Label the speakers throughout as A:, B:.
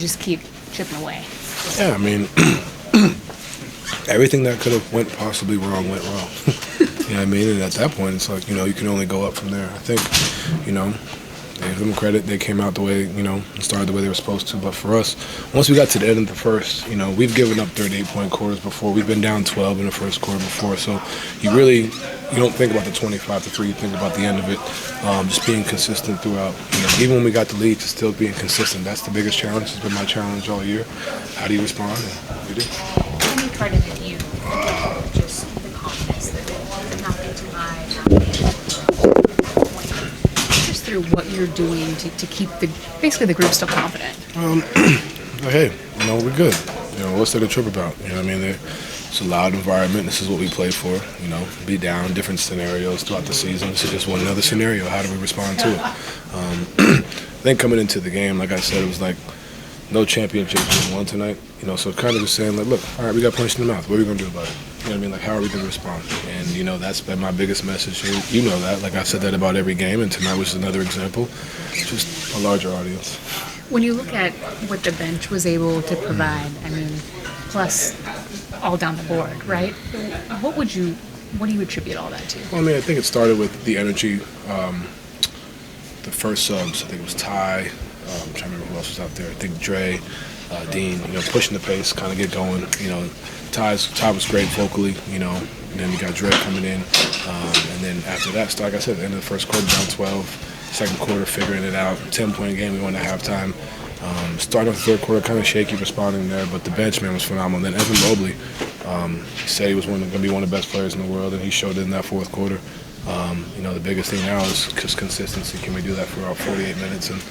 A: just keep chipping away.
B: Yeah, I mean, everything that could have went possibly wrong went wrong. You know what I mean? And at that point, it's like, you can only go up from there. I think, they give them credit. They came out the way, and started the way they were supposed to. But for us, once we got to the end of the first, we've given up 38-point quarters before. We've been down 12 in the first quarter before. So you don't think about the 25-3. You think about the end of it, just being consistent throughout. Even when we got the lead, to still being consistent. That's the biggest challenge. It's been my challenge all year. How do you respond? And we did.
A: How many credit did you just the confidence that nothing too high, just through what you're doing to keep basically the group still confident?
B: Hey, we're good. What's there to trip about? It's a loud environment. This is what we play for. Be down, different scenarios throughout the season. This is just one another scenario. How do we respond to it? I think coming into the game, like I said, it was like no championship being won tonight. So kind of just saying, like, look, all right, we got punched in the mouth. What are we going to do about it? Like, how are we going to respond? And, that's been my biggest message. And you know that. Like, I said that about every game, and tonight was another example. Just a larger audience.
A: When you look at what the bench was able to provide, plus all down the board, right? What do you attribute all that to?
B: Well, I think it started with the energy. The first subs, I think it was Ty. I'm trying to remember who else was out there. I think Dre, Dean, pushing the pace, kind of get going. Ty was great vocally, and then you got Dre coming in. And then after that, like I said, at the end of the first quarter, down 12. Second quarter, figuring it out. 10-point game, we went to halftime. Starting off the third quarter, kind of shaky responding there, but the bench, man, was phenomenal. Then Evan Mobley, he said he was going to be one of the best players in the world, and he showed it in that fourth quarter. The biggest thing now is just consistency. Can we do that for about 48 minutes? And,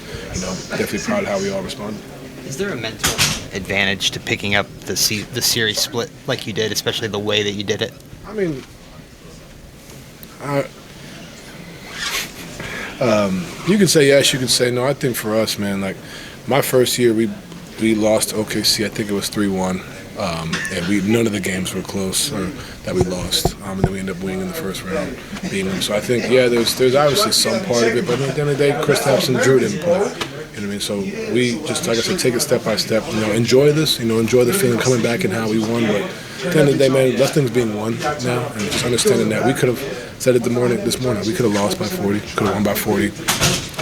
B: definitely proud of how we all responded.
C: Is there a mental advantage to picking up the series split like you did, especially the way that you did it?
B: You can say yes, you can say no. I think for us, man, like my first year, we lost to OKC. I think it was 3-1, and none of the games were close that we lost. And then we ended up winning in the first round, beating them. So I think, there's obviously some part of it, but at the end of the day, Kristaps and Drew didn't play. So we just, like I said, take it step by step. Enjoy this. Enjoy the feeling coming back and how we won. But at the end of the day, man, nothing's being won now, and just understanding that we could have said it this morning. We could have lost by 40. Could have won by 40.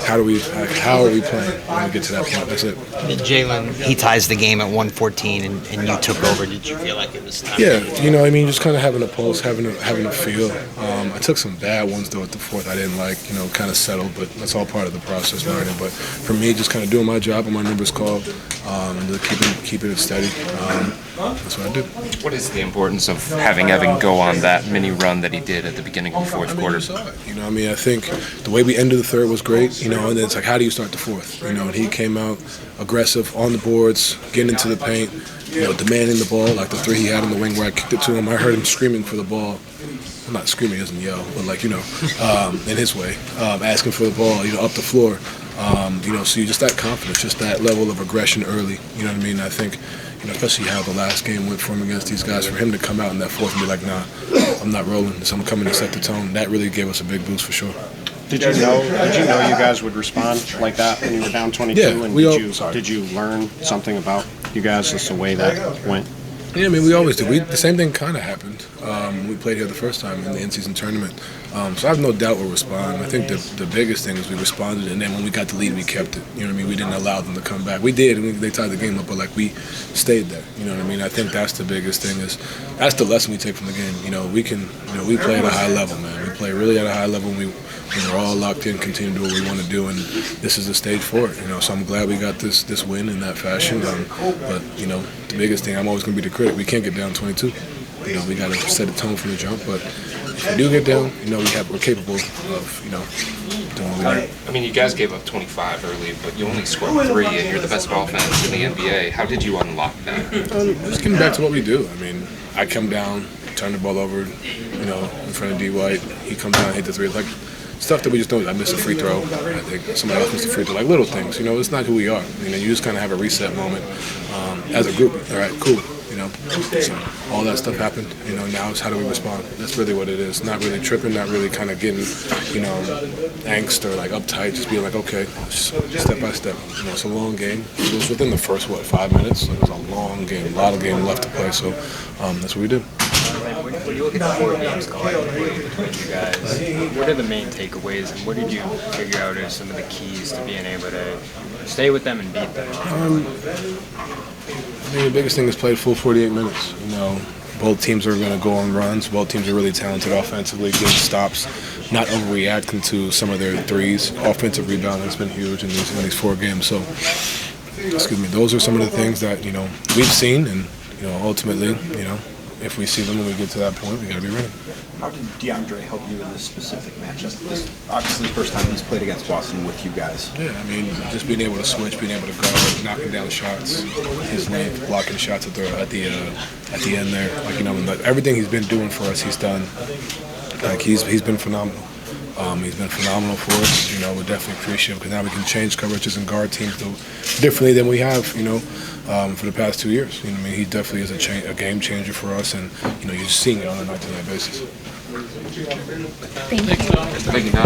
B: How are we playing when we get to that point? That's it.
C: Jalen, he ties the game at 114, and you took over. Did you feel like it was time?
B: Yeah, just kind of having a pulse, having a feel. I took some bad ones though at the fourth. I didn't like, kind of settled, but that's all part of the process learning. But for me, just kind of doing my job when my number's called, and keeping it steady. That's what I do.
D: What is the importance of having Evan go on that mini run that he did at the beginning of the fourth quarter?
B: I think the way we ended the third was great, and then it's like, how do you start the fourth? And he came out aggressive on the boards, getting into the paint, demanding the ball, like the three he had on the wing where I kicked it to him. I heard him screaming for the ball. I'm not screaming, he doesn't yell, but in his way, asking for the ball, up the floor. So you just that confidence, just that level of aggression early. You know what I mean? I think, especially how the last game went for him against these guys, for him to come out in that fourth and be like, nah, I'm not rolling, so I'm coming to set the tone. That really gave us a big boost for sure.
E: Did you know you guys would respond like that when you were down 22?
B: Yeah,
E: and did you learn something about you guys as the way that went?
B: Yeah, we always do. The same thing kind of happened when we played here the first time in the in-season tournament. So I have no doubt we'll respond. I think the biggest thing is we responded, and then when we got the lead, we kept it. We didn't allow them to come back. We did, and they tied the game up, but we stayed there. I think that's the biggest thing. That's the lesson we take from the game. We play at a high level, man. We play really at a high level. We're all locked in, continue to do what we want to do, and this is the stage for it. So I'm glad we got this win in that fashion. But the biggest thing, I'm always going to be the critic. We can't get down 22. We got to set a tone from the jump. But if we do get down, we're capable of doing what we do.
D: You guys gave up 25 early, but you only scored 3, and you're the best offense in the NBA. How did you unlock that?
B: Just getting back to what we do. I come down, turn the ball over, in front of D. White. He comes down, hit the three. Stuff that we just don't. I missed a free throw. I think somebody else missed a free throw. Little things. It's not who we are. You just kind of have a reset moment as a group. All right, cool. you know. So all that stuff happened. You know, now it's how do we respond? That's really what it is. Not really tripping, not really kind of getting, you know, angst or like uptight. Just being like, okay, step by step. You know, it's a long game. It was within the first 5 minutes. It was a long game, a lot of game left to play. So that's what we did.
F: When you look at the 4 games collectively between you guys, what are the main takeaways, and what did you figure out as some of the keys to being able to stay with them and beat them?
B: I mean, the biggest thing is play full 48 minutes. You know, both teams are going to go on runs. Both teams are really talented offensively, getting stops, not overreacting to some of their threes. Offensive rebounding has been huge in these 4 games. So, excuse me, those are some of the things that, you know, we've seen, and, you know, ultimately, you know, if we see them when we get to that point, we got to be ready.
G: How did DeAndre help you in this specific matchup? This obviously first time he's played against Boston with you guys.
B: Yeah, I mean, just being able to switch, being able to guard, knocking down shots, his length, blocking shots at the end there. Like, you know, like everything he's been doing for us, he's done. Like he's been phenomenal. He's been phenomenal for us. You know, we're definitely appreciative because now we can change coverages and guard teams differently than we have, you know, for the past 2 years. You know, I mean, he definitely is a game changer for us, and you know, you're just seeing it on a night-to-night basis.
A: Thank you.
D: Thank you, Donovan.